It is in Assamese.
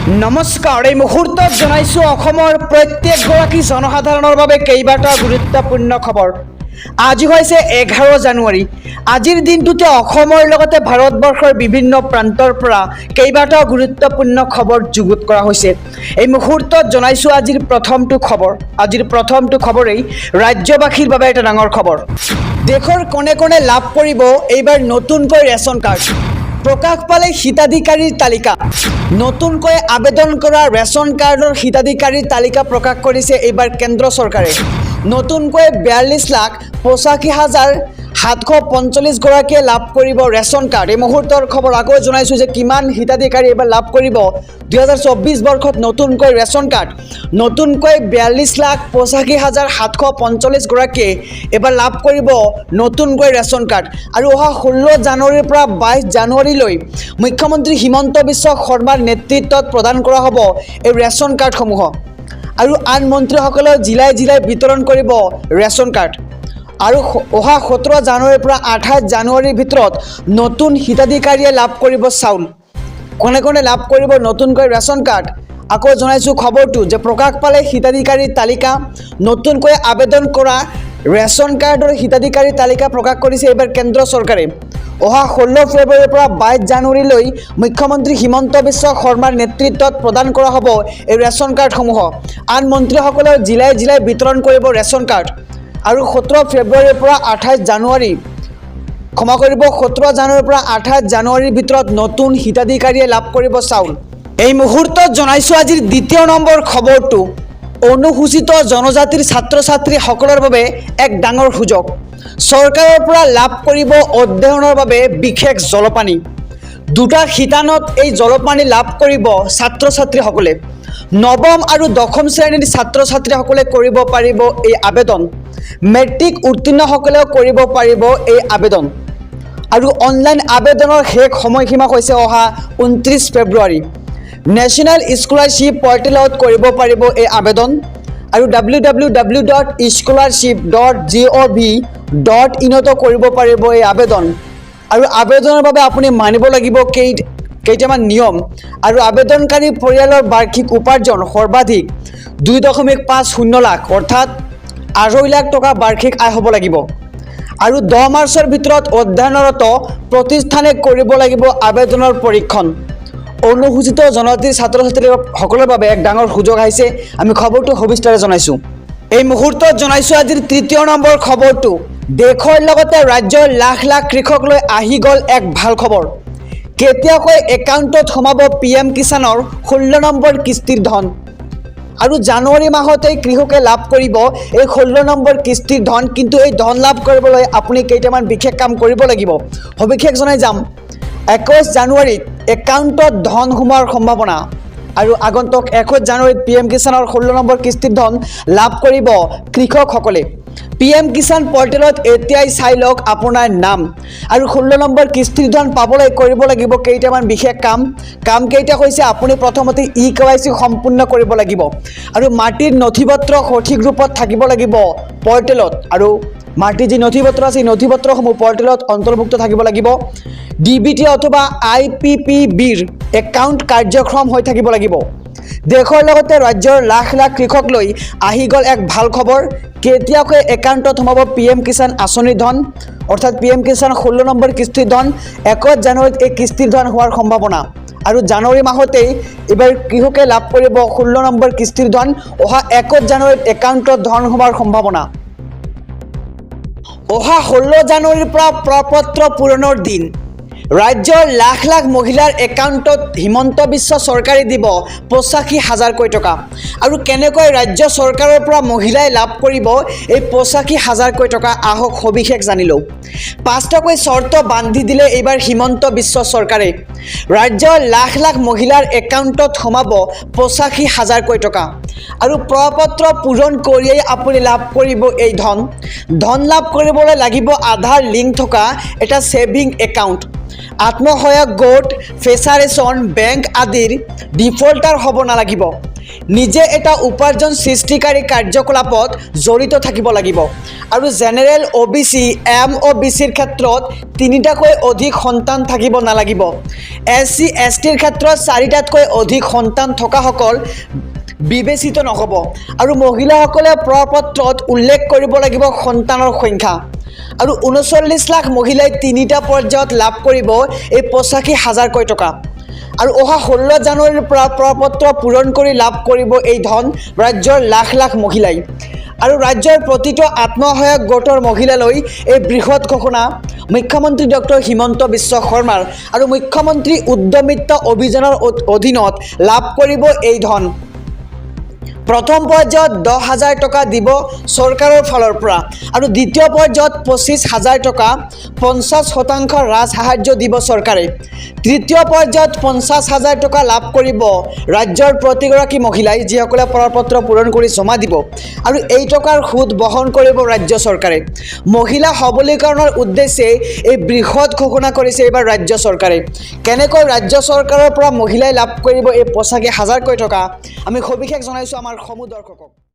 নমস্কাৰ এই মুহূৰ্তত জনাইছো অসমৰ প্ৰত্যেকগৰাকী জনসাধাৰণৰ বাবে কেইবাটা গুৰুত্বপূৰ্ণ খবৰ। আজি হৈছে 11 জানুৱাৰী। আজিৰ দিনটোতে অসমৰ লগতে ভাৰতবৰ্ষৰ বিভিন্ন প্ৰান্তৰ পৰা কেইবাটা গুৰুত্বপূৰ্ণ খবৰ যুগুত কৰা হৈছে। এই মুহূৰ্তত জনাইছো আজিৰ প্ৰথমটো খবৰেই ৰাজ্যবাসীৰ বাবে এটা ডাঙৰ খবৰ। দেশৰ কোনে কোনে লাভ কৰিব এইবাৰ নতুনকৈ ৰেচন কাৰ্ড। প্ৰকাশ পালে হিতাধিকাৰীৰ তালিকা। নতুনকৈ আবেদন কৰা ৰেচন কাৰ্ডৰ হিতাধিকাৰীৰ তালিকা প্ৰকাশ কৰিছে এইবাৰ কেন্দ্ৰ চৰকাৰে। নতুনকৈ 42,85,745 গৰাকীয়ে লাভ কৰিব ৰেচন কাৰ্ড। এই মুহূৰ্তৰ খবৰ আকৌ জনাইছো যে কিমান হিতাধিকাৰী এইবাৰ লাভ কৰিব 2024 বৰ্ষত নতুনকৈ ৰেচন কাৰ্ড। নতুনকৈ 42,85,745 গৰাকীয়ে এইবাৰ লাভ কৰিব নতুনকৈ ৰেচন কাৰ্ড। আৰু অহা 16 জানুৱাৰীৰ পৰা 22 জানুৱাৰীলৈ মুখ্যমন্ত্ৰী হিমন্ত বিশ্ব শৰ্মাৰ নেতৃত্বত প্ৰদান কৰা হ'ব এই ৰেচন কাৰ্ডসমূহ। আৰু আন মন্ত্ৰীসকলেও জিলাই জিলাই বিতৰণ কৰিব ৰেচন কাৰ্ড। আৰু অহা 17 জানুৱাৰীৰ পৰা 28 জানুৱাৰীৰ ভিতৰত নতুন হিতাধিকাৰীয়ে লাভ কৰিব চাউল। কোনে কোনে লাভ কৰিব নতুনকৈ ৰেচন কাৰ্ড আকৌ জনাইছোঁ খবৰটো যে প্ৰকাশ পালে হিতাধিকাৰীৰ তালিকা। নতুনকৈ আবেদন কৰা ৰেচন কাৰ্ডৰ হিতাধিকাৰীৰ তালিকা প্ৰকাশ কৰিছে এইবাৰ কেন্দ্ৰ চৰকাৰে। অহা 16 ফেব্ৰুৱাৰীৰ পৰা 22 জানুৱাৰীলৈ মুখ্যমন্ত্ৰী হিমন্ত বিশ্ব শৰ্মাৰ নেতৃত্বত প্ৰদান কৰা হ'ব এই ৰেচন কাৰ্ডসমূহ। আন মন্ত্ৰীসকলেও জিলাই জিলাই বিতৰণ কৰিব ৰেচন কাৰ্ড। আৰু 17 ফেব্ৰুৱাৰীৰ পৰা 28 জানুৱাৰীৰ পৰা 28 জানুৱাৰীৰ ভিতৰত নতুন হিতাধিকাৰীয়ে লাভ কৰিব চাউল। এই মুহূৰ্তত জনাইছোঁ আজিৰ দ্বিতীয় নম্বৰ খবৰটো অনুসূচিত জনজাতিৰ ছাত্ৰ ছাত্ৰীসকলৰ বাবে এক ডাঙৰ সুযোগ। চৰকাৰৰ পৰা লাভ কৰিব অধ্যয়নৰ বাবে বিশেষ জলপানী। দুটা শিতানত এই জলপানী লাভ কৰিব ছাত্ৰ ছাত্ৰীসকলে। নৱম আৰু দশম শ্ৰেণীৰ ছাত্ৰ ছাত্ৰীসকলে কৰিব পাৰিব এই আবেদন। মেট্ৰিক উত্তীৰ্ণসকলেও কৰিব পাৰিব এই আবেদন। আৰু অনলাইন আবেদনৰ শেষ সময়সীমা হৈছে অহা 29 ফেব্ৰুৱাৰী। নেশ্যনেল স্কলাৰশ্বিপ পৰ্টেলত কৰিব পাৰিব এই আবেদন। আৰু www.scholarship.gov.in কৰিব পাৰিব এই আবেদন। আৰু আবেদনৰ বাবে আপুনি মানিব লাগিব কেইটামান নিয়ম। আৰু আবেদনকাৰী পৰিয়ালৰ বাৰ্ষিক উপাৰ্জন সৰ্বাধিক 2.50 লাখ অৰ্থাৎ 2.5 লাখ টকা বাৰ্ষিক আয় হ'ব লাগিব। আৰু 10 মাৰ্চৰ ভিতৰত অধ্যয়নৰত প্ৰতিষ্ঠানে কৰিব লাগিব আবেদনৰ পৰীক্ষণ। অনুসূচিত জনজাতিৰ ছাত্ৰ ছাত্ৰীসকলৰ বাবে এক ডাঙৰ সুযোগ আহিছে। আমি খবৰটো সবিস্তাৰে জনাইছোঁ। এই মুহূৰ্তত জনাইছোঁ আজিৰ তৃতীয় নম্বৰ খবৰটো দেশৰ লগতে ৰাজ্যৰ লাখ লাখ কৃষক লৈ আহি গ'ল এক ভাল খবৰ। কেতিয়াকৈ একাউণ্টত সোমাব PM কিষাণৰ 16 নম্বৰ কিস্তিৰ ধন। আৰু জানুৱাৰী মাহতেই কৃষকে লাভ কৰিব এই 16 নম্বৰ কিস্তিৰ ধন। কিন্তু এই ধন লাভ কৰিবলৈ আপুনি কেইটামান বিশেষ কাম কৰিব লাগিব। সবিশেষ জনাই যাম। 21 জানুৱাৰীত একাউণ্টত ধন সোমোৱাৰ সম্ভাৱনা। আৰু আগন্তুক 21 জানুৱাৰীত PM কিষাণৰ 16 নম্বৰ কিস্তিৰ ধন লাভ কৰিব কৃষকসকলে। PM কিষাণ পৰ্টেলত এতিয়াই চাই লওক আপোনাৰ নাম। আৰু 16 নম্বৰ কিস্তিৰ ধন পাবলৈ কৰিব লাগিব কেইটামান বিশেষ কাম কেইটা হৈছে আপুনি প্ৰথমতে EKYC সম্পূৰ্ণ কৰিব লাগিব। আৰু মাটিৰ নথিপত্ৰ সঠিক ৰূপত থাকিব লাগিব পৰ্টেলত। আৰু মাটিৰ যি নথিপত্ৰ আছে এই নথিপত্ৰসমূহ পৰ্টেলত অন্তৰ্ভুক্ত থাকিব লাগিব। DBT অথবা IPPBৰ একাউণ্ট কাৰ্যক্ষম হৈ থাকিব লাগিব। দেশৰ লগতে ৰাজ্যৰ লাখ লাখ কৃষক লৈ আহি গ'ল এক ভাল খবৰ। কেতিয়াকৈ একাউণ্টত সোমাব PM কিষাণ আঁচনিৰ ধন অৰ্থাৎ PM কিষাণ 16 নম্বৰ কিস্তিৰ ধন। 21 জানুৱাৰীত এই কিস্তিৰ ধন হোৱাৰ সম্ভাৱনা। আৰু জানুৱাৰী মাহতেই এইবাৰ কৃষকে লাভ কৰিব 16 নম্বৰ কিস্তিৰ ধন। অহা 21 জানুৱাৰীত একাউণ্টত ধন সোমাৰ সম্ভাৱনা। অহা 16 জানুৱাৰীৰ পৰা প্ৰপত্ৰ পূৰণৰ দিন। ৰাজ্যৰ লাখ লাখ মহিলাৰ একাউণ্টত হিমন্ত বিশ্ব চৰকাৰে দিব 85,000কৈ টকা। আৰু কেনেকৈ ৰাজ্য চৰকাৰৰ পৰা মহিলাই লাভ কৰিব এই 85,000কৈ টকা আহক সবিশেষ জানি লওঁ। 5টাকৈ চৰ্ত বান্ধি দিলে এইবাৰ হিমন্ত বিশ্ব চৰকাৰে। ৰাজ্যৰ লাখ লাখ মহিলাৰ একাউণ্টত সোমাব 85,000কৈ টকা। আৰু প্ৰপত্ৰ পূৰণ কৰিয়েই আপুনি লাভ কৰিব এই ধন লাভ কৰিবলৈ লাগিব আধাৰ লিংক থকা এটা ছেভিং একাউণ্ট। আত্মসহায়ক গোট ফেডাৰেশ্যন বেংক আদিৰ ডিফল্টাৰ হ'ব নালাগিব। নিজে এটা উপাৰ্জন সৃষ্টিকাৰী কাৰ্যকলাপত জড়িত থাকিব লাগিব আৰু জেনেৰেল OBC MOBCৰ ক্ষেত্ৰত 3টাকৈ অধিক সন্তান থাকিব নালাগিব SC STৰ ক্ষেত্ৰত 4টাতকৈ অধিক সন্তান থকাসকল বিবেচিত নহ'ব আৰু মহিলাসকলে প্ৰপত্ৰত উল্লেখ কৰিব লাগিব সন্তানৰ সংখ্যা আৰু 39 লাখ মহিলাই 3টা পৰ্যায়ত লাভ কৰিব এই 85,000কৈ টকা আৰু অহা 16 জানুৱাৰীৰ পৰা প্ৰপত্ৰ পূৰণ কৰি লাভ কৰিব এই ধন ৰাজ্যৰ লাখ লাখ মহিলাই আৰু ৰাজ্যৰ প্ৰতিটো আত্মসহায়ক গোটৰ মহিলালৈ এই বৃহৎ ঘোষণা মুখ্যমন্ত্ৰী ডক্টৰ হিমন্ত বিশ্ব শৰ্মাৰ আৰু মুখ্যমন্ত্ৰী উদ্যমিতা অভিযানৰ অধীনত লাভ কৰিব এই ধন প্ৰথম পৰ্যায়ত 10,000 টকা দিব চৰকাৰৰ ফালৰ পৰা আৰু দ্বিতীয় পৰ্যায়ত 25,000 টকা 50% ৰাজ সাহায্য দিব চৰকাৰে তৃতীয় পৰ্যায়ত 50,000 টকা লাভ কৰিব ৰাজ্যৰ প্ৰতিগৰাকী মহিলাই যিসকলে প্ৰপত্ৰ পূৰণ কৰি জমা দিব আৰু এই টকাৰ সুদ বহন কৰিব ৰাজ্য চৰকাৰে মহিলা সবলীকৰণৰ উদ্দেশ্যে এই বৃহৎ ঘোষণা কৰিছে এইবাৰ ৰাজ্য চৰকাৰে কেনেকৈ ৰাজ্য চৰকাৰৰ পৰা মহিলাই লাভ কৰিব এই 85,000কৈ টকা আমি সবিশেষ জনাইছো আমাৰ সমূহ দৰ্শকক